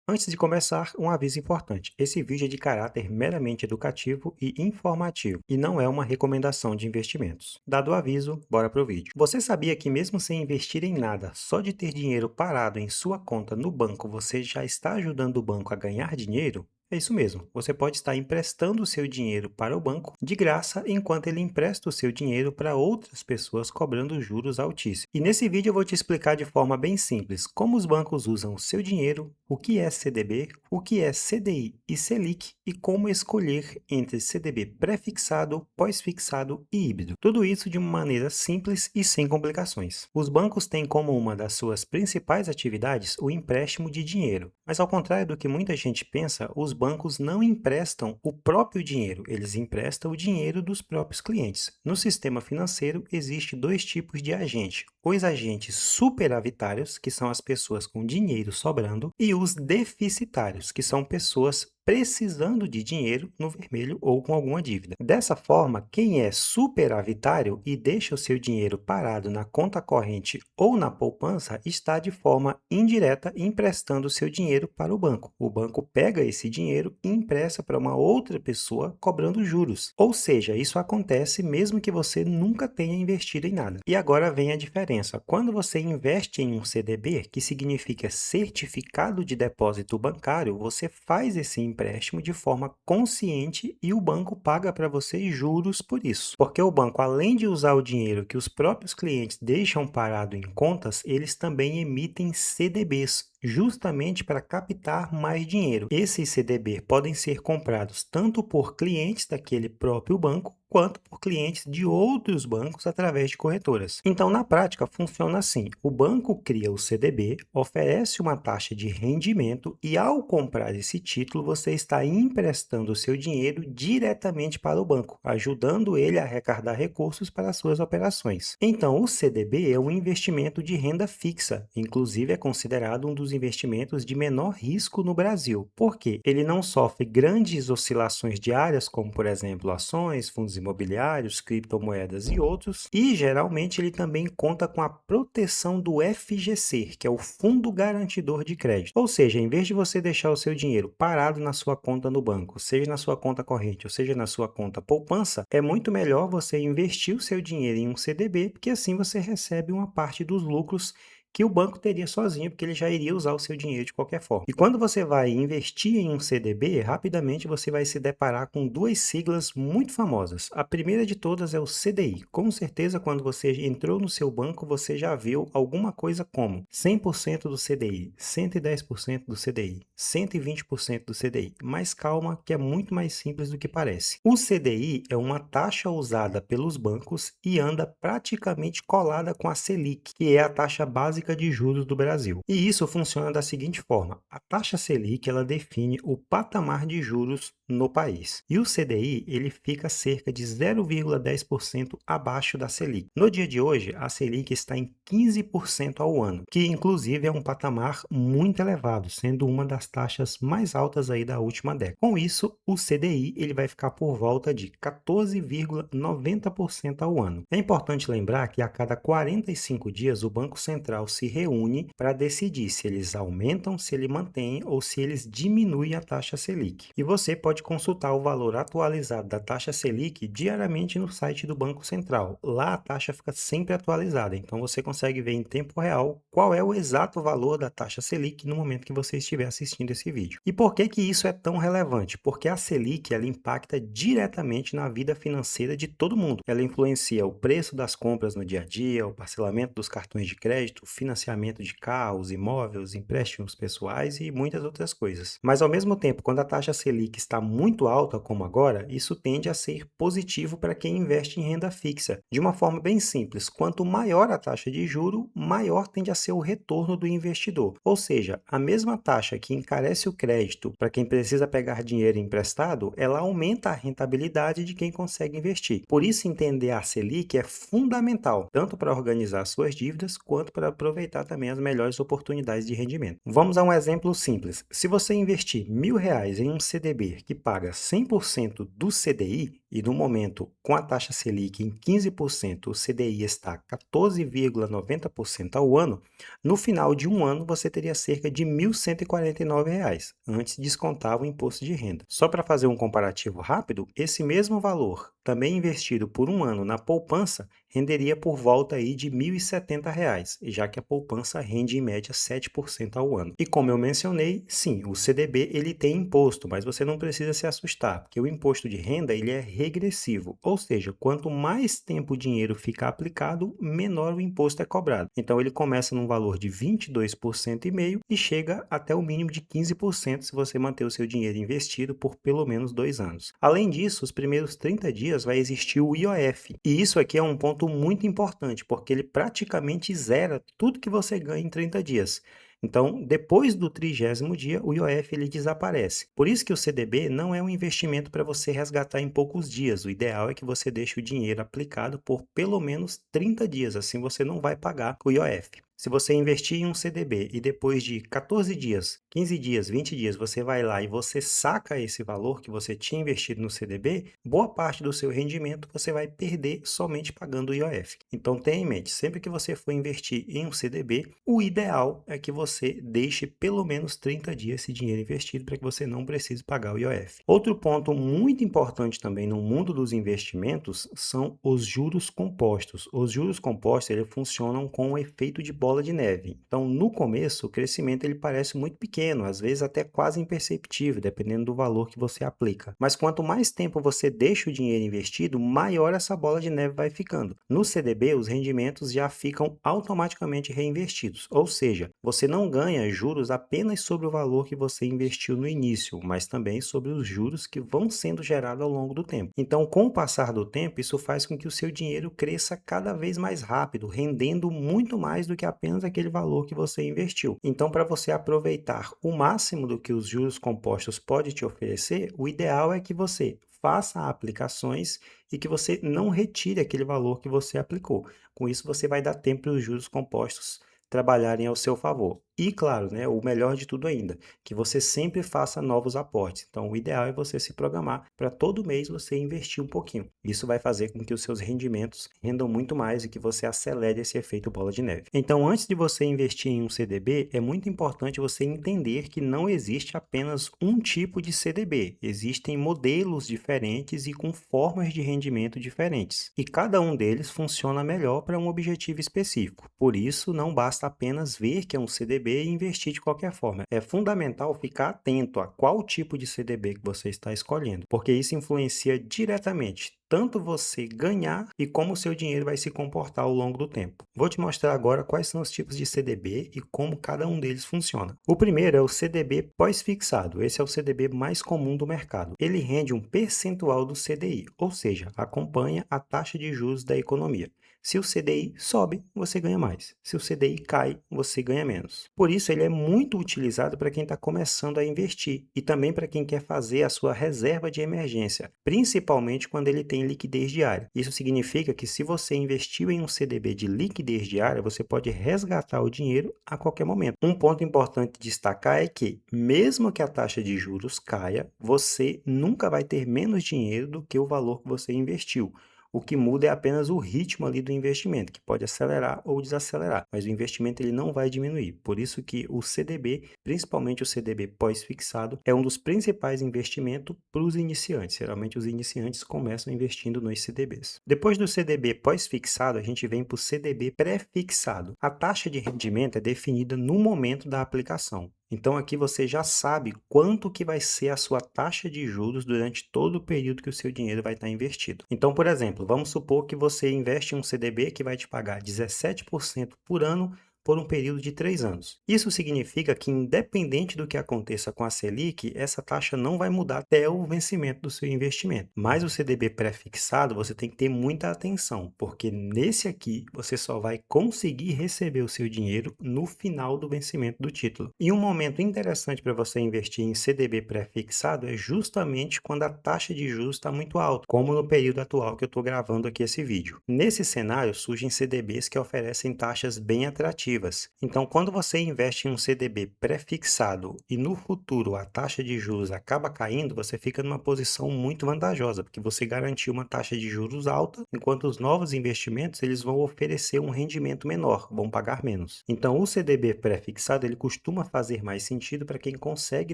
Antes de começar, um aviso importante. Esse vídeo é de caráter meramente educativo e informativo e não é uma recomendação de investimentos. Dado o aviso, bora pro vídeo. Você sabia que mesmo sem investir em nada, só de ter dinheiro parado em sua conta no banco, você já está ajudando o banco a ganhar dinheiro? É isso mesmo, você pode estar emprestando o seu dinheiro para o banco de graça enquanto ele empresta o seu dinheiro para outras pessoas cobrando juros altíssimos. E nesse vídeo eu vou te explicar de forma bem simples como os bancos usam o seu dinheiro, o que é CDB, o que é CDI e Selic e como escolher entre CDB pré-fixado, pós-fixado e híbrido. Tudo isso de uma maneira simples e sem complicações. Os bancos têm como uma das suas principais atividades o empréstimo de dinheiro, mas ao contrário do que muita gente pensa, os bancos não emprestam o próprio dinheiro, eles emprestam o dinheiro dos próprios clientes. No sistema financeiro, existem dois tipos de agente: os agentes superavitários, que são as pessoas com dinheiro sobrando, e os deficitários, que são pessoas precisando de dinheiro no vermelho ou com alguma dívida. Dessa forma, quem é superavitário e deixa o seu dinheiro parado na conta corrente ou na poupança está de forma indireta emprestando o seu dinheiro para o banco. O banco pega esse dinheiro e empresta para uma outra pessoa cobrando juros. Ou seja, isso acontece mesmo que você nunca tenha investido em nada. E agora vem a diferença. Quando você investe em um CDB, que significa Certificado de Depósito Bancário, você faz esse empréstimo de forma consciente e o banco paga para você juros por isso. Porque o banco, além de usar o dinheiro que os próprios clientes deixam parado em contas, eles também emitem CDBs, justamente para captar mais dinheiro. Esses CDB podem ser comprados tanto por clientes daquele próprio banco, quanto por clientes de outros bancos através de corretoras. Então, na prática, funciona assim: o banco cria o CDB, oferece uma taxa de rendimento e, ao comprar esse título, você está emprestando o seu dinheiro diretamente para o banco, ajudando ele a arrecadar recursos para as suas operações. Então, o CDB é um investimento de renda fixa, inclusive é considerado um dos investimentos de menor risco no Brasil, porque ele não sofre grandes oscilações diárias, como, por exemplo, ações, fundos imobiliários, criptomoedas e outros, e geralmente ele também conta com a proteção do FGC, que é o Fundo Garantidor de Crédito. Ou seja, em vez de você deixar o seu dinheiro parado na sua conta no banco, seja na sua conta corrente ou seja na sua conta poupança, é muito melhor você investir o seu dinheiro em um CDB, porque assim você recebe uma parte dos lucros que o banco teria sozinho, porque ele já iria usar o seu dinheiro de qualquer forma. E quando você vai investir em um CDB, rapidamente você vai se deparar com duas siglas muito famosas. A primeira de todas é o CDI. Com certeza, quando você entrou no seu banco, você já viu alguma coisa como 100% do CDI, 110% do CDI, 120% do CDI. Mas calma, que é muito mais simples do que parece. O CDI é uma taxa usada pelos bancos e anda praticamente colada com a Selic, que é a taxa básica de juros do Brasil. E isso funciona da seguinte forma: a taxa Selic ela define o patamar de juros no país. E o CDI ele fica cerca de 0,10% abaixo da Selic. No dia de hoje, a Selic está em 15% ao ano, que inclusive é um patamar muito elevado, sendo uma das taxas mais altas aí da última década. Com isso, o CDI ele vai ficar por volta de 14,90% ao ano. É importante lembrar que a cada 45 dias o Banco Central se reúne para decidir se eles aumentam, se ele mantém ou se eles diminuem a taxa Selic. E você pode consultar o valor atualizado da taxa Selic diariamente no site do Banco Central. Lá a taxa fica sempre atualizada, então você consegue ver em tempo real qual é o exato valor da taxa Selic no momento que você estiver assistindo esse vídeo. E por que que isso é tão relevante? Porque a Selic ela impacta diretamente na vida financeira de todo mundo. Ela influencia o preço das compras no dia a dia, o parcelamento dos cartões de crédito, o financiamento de carros, imóveis, empréstimos pessoais e muitas outras coisas. Mas ao mesmo tempo, quando a taxa Selic está muito alta como agora, isso tende a ser positivo para quem investe em renda fixa. De uma forma bem simples, quanto maior a taxa de juro, maior tende a ser o retorno do investidor. Ou seja, a mesma taxa que encarece o crédito para quem precisa pegar dinheiro emprestado, ela aumenta a rentabilidade de quem consegue investir. Por isso, entender a Selic é fundamental, tanto para organizar suas dívidas, quanto para aproveitar também as melhores oportunidades de rendimento. Vamos a um exemplo simples. Se você investir R$ 1.000 em um CDB que paga 100% do CDI, e no momento, com a taxa Selic em 15%, o CDI está 14,90% ao ano, no final de um ano você teria cerca de R$ 1.149, antes descontava o imposto de renda. Só para fazer um comparativo rápido, esse mesmo valor, também investido por um ano na poupança, renderia por volta aí de R$ 1.070, já que a poupança rende em média 7% ao ano. E como eu mencionei, sim, o CDB ele tem imposto, mas você não precisa se assustar, porque o imposto de renda ele é regressivo, ou seja, quanto mais tempo o dinheiro fica aplicado, menor o imposto é cobrado. Então ele começa num valor de 22,5% e chega até o mínimo de 15% se você manter o seu dinheiro investido por pelo menos 2 anos. Além disso, os primeiros 30 dias vai existir o IOF, e isso aqui é um ponto muito importante, porque ele praticamente zera tudo que você ganha em 30 dias. Então, depois do 30º dia, o IOF ele desaparece. Por isso que o CDB não é um investimento para você resgatar em poucos dias. O ideal é que você deixe o dinheiro aplicado por pelo menos 30 dias, assim você não vai pagar o IOF. Se você investir em um CDB e depois de 14 dias, 15 dias, 20 dias, você vai lá e você saca esse valor que você tinha investido no CDB, boa parte do seu rendimento você vai perder somente pagando o IOF. Então tenha em mente, sempre que você for investir em um CDB, o ideal é que você deixe pelo menos 30 dias esse dinheiro investido para que você não precise pagar o IOF. Outro ponto muito importante também no mundo dos investimentos são os juros compostos. Os juros compostos eles funcionam com o efeito de bola de neve. Então, no começo, o crescimento ele parece muito pequeno, às vezes até quase imperceptível, dependendo do valor que você aplica. Mas quanto mais tempo você deixa o dinheiro investido, maior essa bola de neve vai ficando. No CDB, os rendimentos já ficam automaticamente reinvestidos, ou seja, você não ganha juros apenas sobre o valor que você investiu no início, mas também sobre os juros que vão sendo gerados ao longo do tempo. Então, com o passar do tempo, isso faz com que o seu dinheiro cresça cada vez mais rápido, rendendo muito mais do que apenas aquele valor que você investiu. Então, para você aproveitar o máximo do que os juros compostos podem te oferecer, o ideal é que você faça aplicações e que você não retire aquele valor que você aplicou. Com isso, você vai dar tempo para os juros compostos trabalharem ao seu favor. E claro, né, o melhor de tudo ainda, que você sempre faça novos aportes. Então, o ideal é você se programar para todo mês você investir um pouquinho. Isso vai fazer com que os seus rendimentos rendam muito mais e que você acelere esse efeito bola de neve. Então, antes de você investir em um CDB, é muito importante você entender que não existe apenas um tipo de CDB. Existem modelos diferentes e com formas de rendimento diferentes. E cada um deles funciona melhor para um objetivo específico. Por isso, não basta apenas ver que é um CDB e investir de qualquer forma. É fundamental ficar atento a qual tipo de CDB que você está escolhendo, porque isso influencia diretamente tanto você ganhar e como o seu dinheiro vai se comportar ao longo do tempo. Vou te mostrar agora quais são os tipos de CDB e como cada um deles funciona. O primeiro é o CDB pós-fixado. Esse é o CDB mais comum do mercado. Ele rende um percentual do CDI, ou seja, acompanha a taxa de juros da economia. Se o CDI sobe, você ganha mais. Se o CDI cai, você ganha menos. Por isso, ele é muito utilizado para quem está começando a investir e também para quem quer fazer a sua reserva de emergência, principalmente quando ele tem liquidez diária. Isso significa que se você investiu em um CDB de liquidez diária, você pode resgatar o dinheiro a qualquer momento. Um ponto importante de destacar é que, mesmo que a taxa de juros caia, você nunca vai ter menos dinheiro do que o valor que você investiu. O que muda é apenas o ritmo ali do investimento, que pode acelerar ou desacelerar, mas o investimento ele não vai diminuir. Por isso que o CDB, principalmente o CDB pós-fixado, é um dos principais investimentos para os iniciantes. Geralmente os iniciantes começam investindo nos CDBs. Depois do CDB pós-fixado, a gente vem para o CDB pré-fixado. A taxa de rendimento é definida no momento da aplicação. Então aqui você já sabe quanto que vai ser a sua taxa de juros durante todo o período que o seu dinheiro vai estar investido. Então, por exemplo, vamos supor que você investe em um CDB que vai te pagar 17% por ano por um período de 3 anos. Isso significa que, independente do que aconteça com a Selic, essa taxa não vai mudar até o vencimento do seu investimento. Mas o CDB pré-fixado, você tem que ter muita atenção, porque nesse aqui você só vai conseguir receber o seu dinheiro no final do vencimento do título. E um momento interessante para você investir em CDB pré-fixado é justamente quando a taxa de juros está muito alta, como no período atual que eu estou gravando aqui esse vídeo. Nesse cenário, surgem CDBs que oferecem taxas bem atrativas. negativas. Então, quando você investe em um CDB pré-fixado e no futuro a taxa de juros acaba caindo, você fica numa posição muito vantajosa, porque você garantiu uma taxa de juros alta, enquanto os novos investimentos eles vão oferecer um rendimento menor, vão pagar menos. Então, o CDB pré-fixado ele costuma fazer mais sentido para quem consegue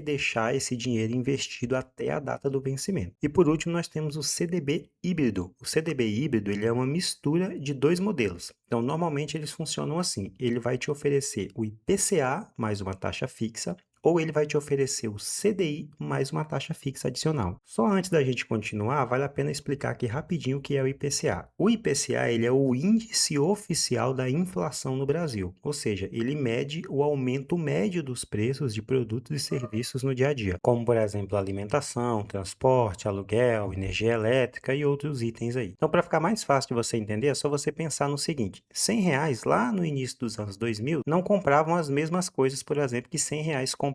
deixar esse dinheiro investido até a data do vencimento. E por último, nós temos o CDB híbrido. O CDB híbrido ele é uma mistura de dois modelos. Então, normalmente eles funcionam assim: ele vai te oferecer o IPCA mais uma taxa fixa, ou ele vai te oferecer o CDI mais uma taxa fixa adicional. Só antes da gente continuar, vale a pena explicar aqui rapidinho o que é o IPCA. O IPCA ele é o índice oficial da inflação no Brasil, ou seja, ele mede o aumento médio dos preços de produtos e serviços no dia a dia, como por exemplo alimentação, transporte, aluguel, energia elétrica e outros itens aí. Então, para ficar mais fácil de você entender, é só você pensar no seguinte: R$ 100 lá no início dos anos 2000 não compravam as mesmas coisas, por exemplo, que R$ 100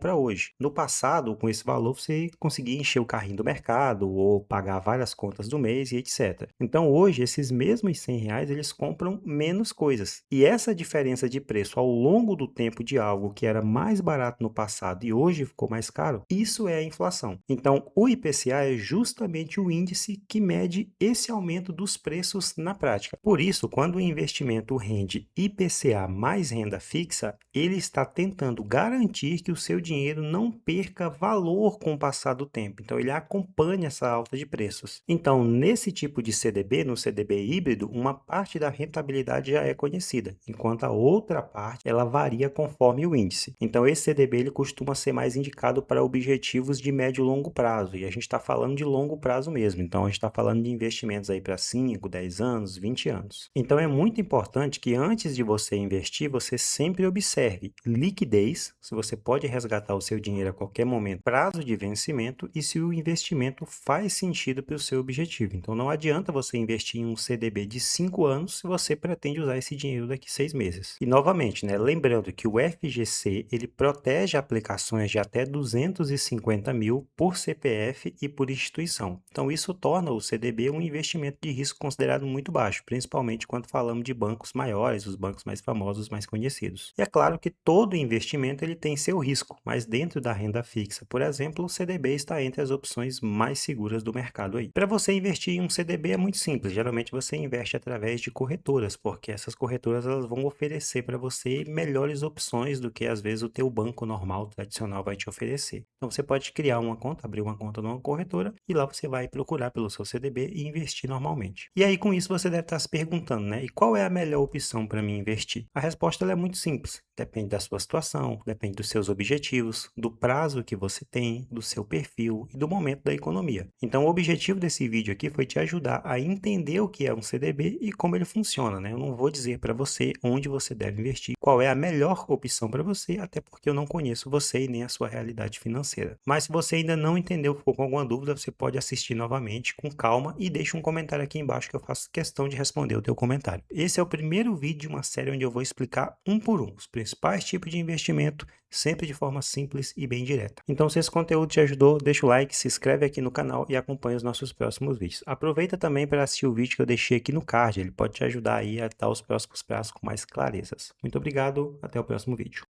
compra hoje. No passado, com esse valor, você conseguia encher o carrinho do mercado ou pagar várias contas do mês e etc. Então, hoje, esses mesmos R$ 100, eles compram menos coisas. E essa diferença de preço ao longo do tempo de algo que era mais barato no passado e hoje ficou mais caro, isso é a inflação. Então, o IPCA é justamente o índice que mede esse aumento dos preços na prática. Por isso, quando o investimento rende IPCA mais renda fixa, ele está tentando garantir que o seu dinheiro não perca valor com o passar do tempo. Então, ele acompanha essa alta de preços. Então, nesse tipo de CDB, no CDB híbrido, uma parte da rentabilidade já é conhecida, enquanto a outra parte, ela varia conforme o índice. Então, esse CDB, ele costuma ser mais indicado para objetivos de médio e longo prazo. E a gente está falando de longo prazo mesmo. Então, a gente está falando de investimentos aí para 5, 10 anos, 20 anos. Então, é muito importante que antes de você investir, você sempre observe liquidez, se você pode resgatar o seu dinheiro a qualquer momento, prazo de vencimento e se o investimento faz sentido para o seu objetivo. Então, não adianta você investir em um CDB de 5 anos se você pretende usar esse dinheiro daqui a 6 meses. E, novamente, lembrando que o FGC, ele protege aplicações de até 250 mil por CPF e por instituição. Então, isso torna o CDB um investimento de risco considerado muito baixo, principalmente quando falamos de bancos maiores, os bancos mais famosos, mais conhecidos. E é claro que todo investimento ele tem seu risco, mas dentro da renda fixa, por exemplo, o CDB está entre as opções mais seguras do mercado aí. Para você investir em um CDB é muito simples, geralmente você investe através de corretoras, porque essas corretoras elas vão oferecer para você melhores opções do que às vezes o teu banco normal, tradicional vai te oferecer. Então você pode criar uma conta, abrir uma conta numa corretora e lá você vai procurar pelo seu CDB e investir normalmente. E aí com isso você deve estar se perguntando, né? E qual é a melhor opção para mim investir? A resposta ela é muito simples. Depende da sua situação, depende dos seus objetivos, do prazo que você tem, do seu perfil e do momento da economia. Então, o objetivo desse vídeo aqui foi te ajudar a entender o que é um CDB e como ele funciona, né? Eu não vou dizer para você onde você deve investir, qual é a melhor opção para você, até porque eu não conheço você e nem a sua realidade financeira. Mas se você ainda não entendeu, ficou com alguma dúvida, você pode assistir novamente com calma e deixa um comentário aqui embaixo que eu faço questão de responder o teu comentário. Esse é o primeiro vídeo de uma série onde eu vou explicar um por um os principais tipos de investimento, sempre de forma simples e bem direta. Então, se esse conteúdo te ajudou, deixa o like, se inscreve aqui no canal e acompanha os nossos próximos vídeos. Aproveita também para assistir o vídeo que eu deixei aqui no card, ele pode te ajudar aí a dar os próximos passos com mais clarezas. Muito obrigado, até o próximo vídeo.